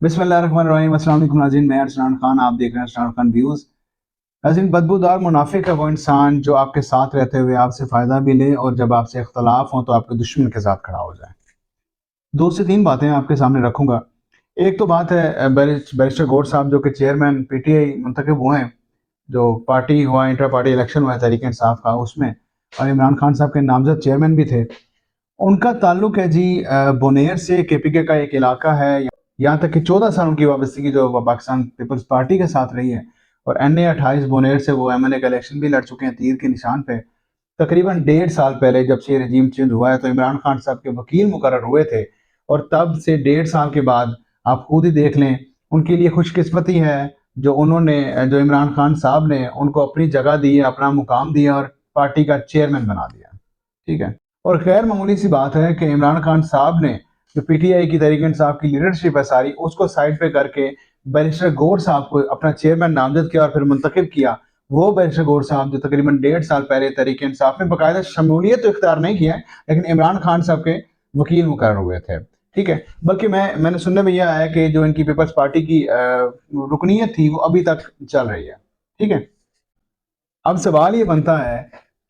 बिस्मिल्लाहिर्रहमानिर्रहीम। अस्सलाम वालेकुम नाज़रीन, मैं अरसलान खान, आप देख रहे हैं अरसलान खान व्यूज़। नाज़रीन, बदबूदार मुनाफिक है वो इंसान जो आपके साथ रहते हुए आपसे फ़ायदा भी ले और जब आपसे इख्तलाफ हो तो आपके दुश्मन के साथ खड़ा हो जाए। दो से तीन बातें आपके सामने रखूंगा। एक तो बात है बैरिस्टर गौर साहब जो कि चेयरमैन पीटीआई मुंतखब हुए हैं, जो पार्टी हुआ, इंटर पार्टी इलेक्शन हुआ है तहरीक इंसाफ का, उसमें और इमरान खान साहब के नामजद चेयरमैन भी थे। उनका ताल्लुक है जी बोनेर से, केपीके का एक इलाका है। यहाँ तक कि 14 साल उनकी वाबस्तगी जो पाकिस्तान पीपल्स पार्टी के साथ रही है और NA 28 बोनेर से वो MNA का इलेक्शन भी लड़ चुके हैं तीर के निशान पे। तकरीबन 1.5 साल पहले जब से ये रजीम चेंज हुआ है तो इमरान खान साहब के वकील मुकर्रर हुए थे और तब से 1.5 साल के बाद आप खुद ही देख लें, उनके लिए खुशकिस्मती है जो इमरान खान साहब ने उनको अपनी जगह दी है, अपना मुकाम दिया और पार्टी का चेयरमैन बना दिया। ठीक है। और गैर मामूली सी बात है कि इमरान खान साहब ने जो पीटीआई की तहरीक इंसाफ की लीडरशिप है सारी, उसको साइड पे करके बैरिस्टर गौर साहब को अपना चेयरमैन नामजद किया और फिर मुंतखब किया। वो बैरिस्टर गौर साहब जो तकरीबन 1.5 साल पहले तहरीक इंसाफ में बाकायदा शमूलियत तो इख्तियार नहीं किया है, लेकिन इमरान खान साहब के वकील मुकर्रर हुए थे। ठीक है। बल्कि मैंने सुनने में यह आया कि जो इनकी पीपल्स पार्टी की रुकनीत थी वो अभी तक चल रही है। ठीक है। अब सवाल ये बनता है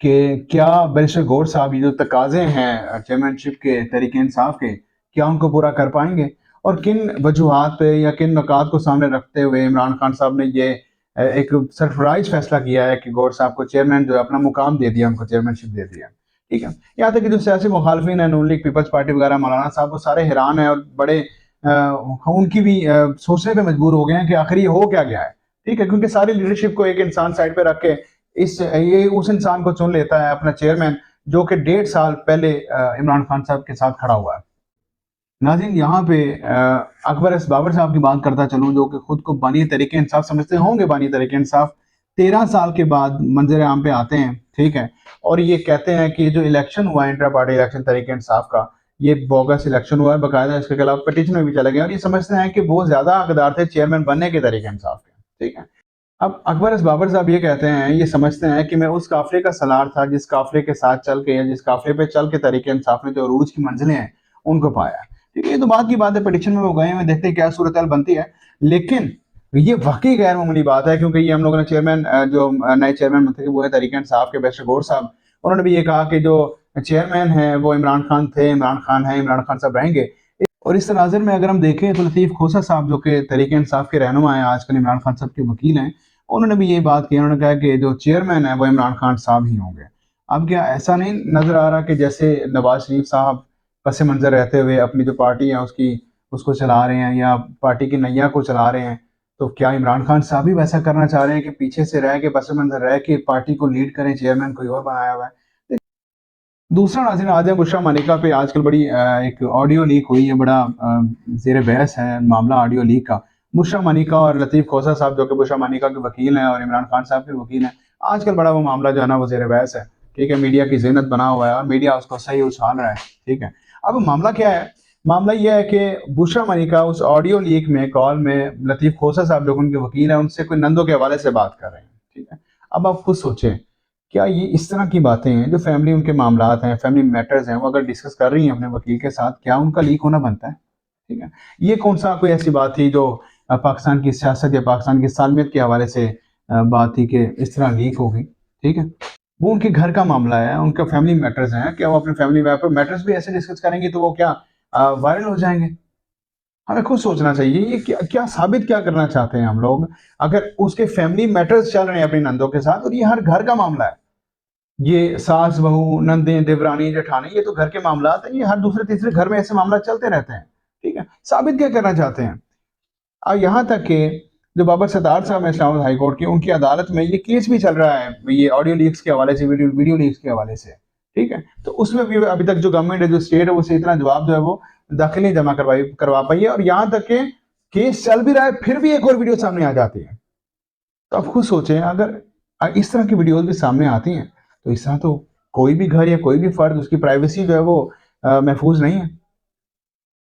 कि क्या बैरिस्टर गौर साहब ये जो तकाजे हैं चेयरमैनशिप के तहरीक इंसाफ के, क्या उनको पूरा कर पाएंगे और किन वजूहात पे या किन नुकात को सामने रखते हुए इमरान खान साहब ने ये एक सरप्राइज फैसला किया है कि गौर साहब को चेयरमैन जो है अपना मुकाम दे दिया, उनको चेयरमैनशिप दे दिया। ठीक है। यहाँ तक कि जो सियासी मुखालफिन है, नून लीग, पीपल्स पार्टी वगैरह, मौलाना साहब, वो सारे हैरान हैं और बड़े उनकी भी सोचने पे मजबूर हो गए हैं कि आखिर ये हो क्या गया है। ठीक है। क्योंकि सारी लीडरशिप को एक इंसान साइड पे रख के ये उस इंसान को चुन लेता है अपना चेयरमैन, जो कि 1.5 साल पहले इमरान खान साहब के साथ खड़ा हुआ है। नाज़रीन, यहाँ पे अकबर एस बाबर साहब की बात करता चलूँ, जो कि खुद को बानी तहरीक इंसाफ समझते होंगे। बानी तहरीक इंसाफ 13 साल के बाद मंजर आम पे आते हैं। ठीक है। और ये कहते हैं कि जो इलेक्शन हुआ inter party election Tehreek Insaf का, ये बोगस इलेक्शन हुआ है, बाकायदा इसके खिलाफ पिटीशन में भी चले गए और ये समझते हैं कि वो ज्यादा हकदार थे चेयरमैन बनने के तहरीक इंसाफ के। ठीक है। अब अकबर बाबर साहब ये कहते हैं, ये समझते हैं कि मैं उस काफिले का सलार था जिस काफिले के साथ चल के या जिस काफिले पे चल के तहरीक इंसाफ ने जो अरूज की मंजिलें हैं उनको पाया। ठीक है। ये तो बात की बात है, पिटीशन में वो गए हैं, देखते हैं क्या सूरत हाल बनती है। लेकिन ये वाकई गैर मामूली बात है, क्योंकि ये हम लोगों ने चेयरमैन जो नए चेयरमैन मुंतखब हुए तहरीक इंसाफ के बैरिस्टर गौर साहब, उन्होंने भी ये कहा कि जो चेयरमैन है वो इमरान खान थे, इमरान खान है, इमरान खान साहब रहेंगे। और इस तनाज़ुर में अगर हम देखें तो लतीफ़ खोसा साहब जो कि तहरीक इंसाफ के रहनुमा हैं, आजकल इमरान खान साहब के वकील हैं, उन्होंने भी ये बात की। उन्होंने कहा कि जो चेयरमैन है वो इमरान खान साहब ही होंगे। अब क्या ऐसा नहीं नजर आ रहा कि जैसे नवाज शरीफ साहब पस मंजर रहते हुए अपनी जो पार्टी है उसको चला रहे हैं या पार्टी की नैया को चला रहे हैं, तो क्या इमरान खान साहब भी वैसा करना चाह रहे हैं कि पीछे से रह के, पस मंजर रह के पार्टी को लीड करें, चेयरमैन कोई और बनाया हुआ है। दूसरा नाज़रीन, आज है बुशरा मानिका पे आजकल बड़ी एक ऑडियो लीक हुई है, बड़ा ज़ेर बहस है मामला ऑडियो लीक का। बुशरा मानिका और लतीफ़ खोसा साहब जो कि बुशरा मानिका के वकील हैं और इमरान खान साहब के वकील हैं, आजकल बड़ा वो मामला जो है ना वो ज़ेर बहस है। ठीक है। मीडिया की ज़ीनत बना हुआ है और मीडिया उसको सही उछाल रहा है। ठीक है। अब मामला क्या है? मामला ये है कि बुशरा मानिका उस ऑडियो लीक में कॉल में लतीफ़ खोसा साहब जो उनके वकील हैं उनसे कोई नंदों के हवाले से बात कर रहे हैं। ठीक है। अब आप खुद सोचें, क्या ये इस तरह की बातें हैं जो फैमिली उनके मामलात हैं, फैमिली मैटर्स हैं, वो अगर डिस्कस कर रही हैं अपने वकील के साथ, क्या उनका लीक होना बनता है? ठीक है। ये कौन सा कोई ऐसी बात थी जो पाकिस्तान की सियासत या पाकिस्तान की सालमियत के हवाले से बात थी कि इस तरह लीक हो गई? ठीक है। वो उनके घर का मामला है, उनका फैमिली मैटर्स हैं। क्या वो अपने फैमिली मैटर्स भी ऐसे डिस्कस करेंगे तो वो क्या वायरल हो जाएंगे? हमें खुद सोचना चाहिए ये क्या क्या साबित क्या करना चाहते हैं हम लोग, अगर उसके फैमिली मैटर्स चल रहे हैं अपनी नंदों के साथ और ये हर घर का मामला है। ये सास बहू, नंदें, देवरानी, जेठानी, ये तो घर के मामलात हैं, ये हर दूसरे तीसरे घर में ऐसे मामला चलते रहते हैं। ठीक है। साबित क्या करना चाहते हैं? और यहाँ तक कि जो बाबर सत्तार साहब हैं इस्लामाबाद हाई कोर्ट के, उनकी अदालत में ये केस भी चल रहा है, ये ऑडियो लीक्स के हवाले से, वीडियो लीक्स के हवाले से। ठीक है। तो उसमें भी अभी तक जो गवर्नमेंट है, जो स्टेट है, उसे इतना जवाब जो है वो दाखिल नहीं जमा करवा पाई है और यहाँ तक कि केस चल भी रहा है फिर भी एक और वीडियो सामने आ जाती है। तो आप खुद सोचें, अगर इस तरह की वीडियोस भी सामने आती हैं तो इस तरह तो कोई भी घर या कोई भी फर्द, उसकी प्राइवेसी जो है वो महफूज नहीं है।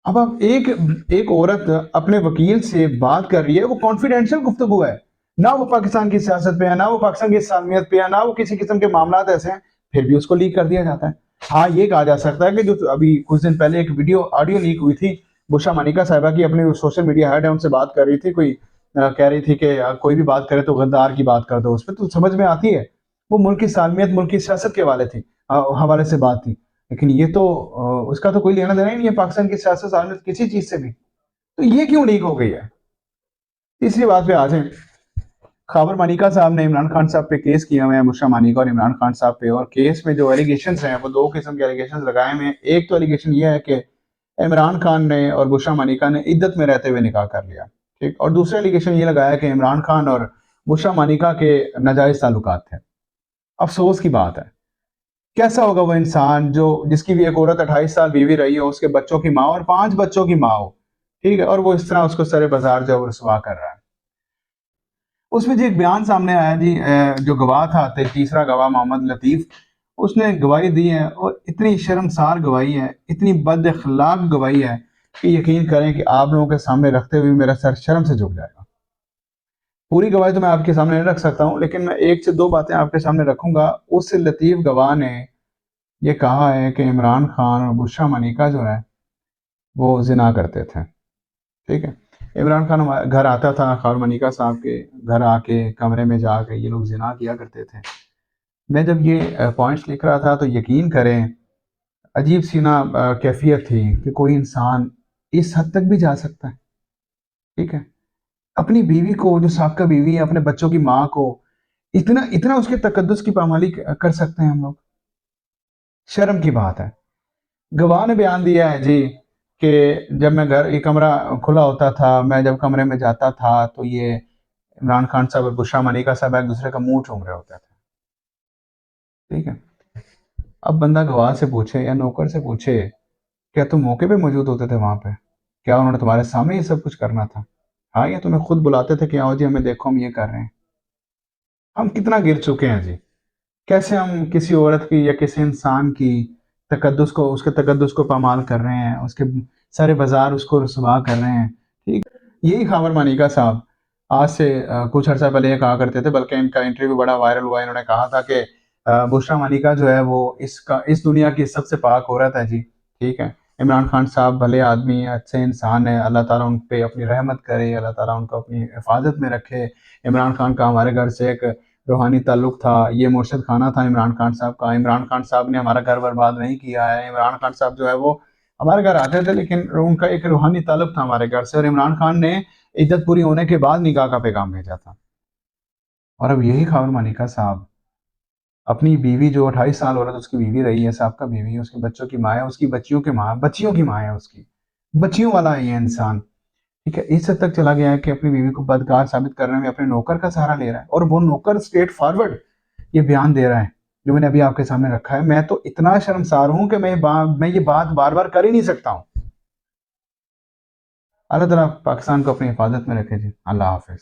अब आप एक औरत अपने वकील से बात कर रही है, वो कॉन्फिडेंशियल गुफ्तगू है, ना वो पाकिस्तान की सियासत पे है, ना वो पाकिस्तान की सालमियत पे है, ना वो किसी किस्म के मामला ऐसे हैं, फिर भी उसको लीक कर दिया जाता है। हाँ, ये कहा जा सकता है कि जो अभी कुछ दिन पहले एक वीडियो ऑडियो लीक हुई थी बुशा मनिका साहिबा की अपनी सोशल मीडिया हेड है, उनसे बात कर रही थी, कोई कह रही थी कि कोई भी बात करे तो गद्दार की बात कर दो, उस पर तो समझ में आती है, वो मुल्क की सालमियत, मुल्क की सियासत के हवाले से बात थी। लेकिन ये तो उसका तो कोई लेना देना ही नहीं है पाकिस्तान की सियासत, सालमियत, किसी चीज़ से भी। तो ये क्यों लीक हो गई है? तीसरी बात पे आ जाए, खबर मनिका साहब ने इमरान खान साहब पे केस किया हुआ है, बुशरा मनिका और इमरान खान साहब पे, और केस में जो एलिगेशन हैं वो दो किस्म के एलिगेशन लगाए हुए हैं। एक तो एलिगेशन ये है कि इमरान खान ने और बुशरा मनिका ने इद्दत में रहते हुए निकाह कर लिया, ठीक, और दूसरा एलिगेशन ये लगाया कि इमरान खान और बुशरा मनिका के नाजायज ताल्लुकात थे। अफसोस की बात है, कैसा होगा वो इंसान जो जिसकी भी एक औरत 28 साल बीवी रही हो, उसके बच्चों की माँ और 5 बच्चों की माँ हो, ठीक है, और वो इस तरह उसको सरे बाजार जो रसवा कर रहा है। उसमें जी एक बयान सामने आया जी, जो गवाह था, तीसरा गवाह मोहम्मद लतीफ़, उसने गवाही दी है, और इतनी शर्मसार गवाही है, इतनी बद अखलाक गवाही है कि यकीन करें कि आप लोगों के सामने रखते हुए मेरा सर शर्म से झुक जाएगा। पूरी गवाही तो मैं आपके सामने नहीं रख सकता हूँ, लेकिन मैं एक से दो बातें आपके सामने रखूंगा। उस लतीफ़ गवाह ने ये कहा है कि इमरान खान और बुशरा मनिका जो है वो जिना करते थे, ठीक है। इमरान खान हमारे घर आता था, खबर मनिका साहब के घर आके कमरे में जाके ये लोग जिना किया करते थे। मैं जब ये पॉइंट्स लिख रहा था तो यकीन करें अजीब सी ना कैफियत थी कि कोई इंसान इस हद तक भी जा सकता है, ठीक है। अपनी बीवी को, जो साबका बीवी है, अपने बच्चों की माँ को इतना इतना उसके तकद्दुस की पामाली कर सकते हैं हम लोग? शर्म की बात है। गवाह ने बयान दिया है जी कि जब मैं घर, ये कमरा खुला होता था, मैं जब कमरे में जाता था तो ये इमरान खान साहब और बुशरा मलिका साहब एक दूसरे का मुंह चूम रहे होते थे, ठीक है। अब बंदा गवाह से पूछे या नौकर से पूछे, क्या तुम मौके पे मौजूद होते थे वहां पे? क्या उन्होंने तुम्हारे सामने ये सब कुछ करना था? हाँ, या तुम्हें खुद बुलाते थे कि आओ जी हमें देखो हम ये कर रहे हैं? हम कितना गिर चुके हैं जी, कैसे हम किसी औरत की या किसी इंसान की तकद्दुस को, उसके तकद्दुस को पामाल कर रहे हैं, उसके सारे बाजार उसको रुसवा कर रहे हैं, ठीक। यही खबर मनिका साहब आज से कुछ अर्सा पहले ये कहा करते थे, बल्कि इनका इंटरव्यू बड़ा वायरल हुआ। इन्होंने कहा था कि बुशरा मलिका जो है वो इस दुनिया की सबसे पाक औरत है जी, ठीक है। इमरान खान साहब भले आदमी हैं, अच्छे इंसान है, अल्लाह ताला उन पे अपनी रहमत करे, अल्लाह ताला उनको अपनी हिफाजत में रखे। इमरान खान का हमारे घर से एक रूहानी ताल्लुक था, ये मुर्शद खाना था इमरान खान साहब का। इमरान खान साहब ने हमारा घर बर्बाद नहीं किया है। इमरान खान साहब जो है वो हमारे घर आते थे, लेकिन उनका एक रूहानी ताल्लुक था हमारे घर से, और इमरान खान ने इद्दत पूरी होने के बाद निकाह का पैगाम भेजा था। और अब यही खबर मनिका साहब अपनी बीवी, जो 28 साल औरत उसकी बीवी रही है, साहब का बीवी है, उसके बच्चों की माँ है, उसकी बच्चियों की माँ, बच्चियों की माँ है, उसकी बच्चियों वाला है ये इंसान, ठीक है। इस हद तक चला गया है कि अपनी बीवी को बदकार साबित करने में अपने नौकर का सहारा ले रहा है, और वो नौकर स्ट्रेट फॉरवर्ड ये बयान दे रहा है जो मैंने अभी आपके सामने रखा है। मैं तो इतना शर्मसार हूं कि मैं ये बात बार बार कर ही नहीं सकता हूं। अल्लाह ताला पाकिस्तान को अपनी हिफाजत में रखे जी। अल्लाह हाफिज।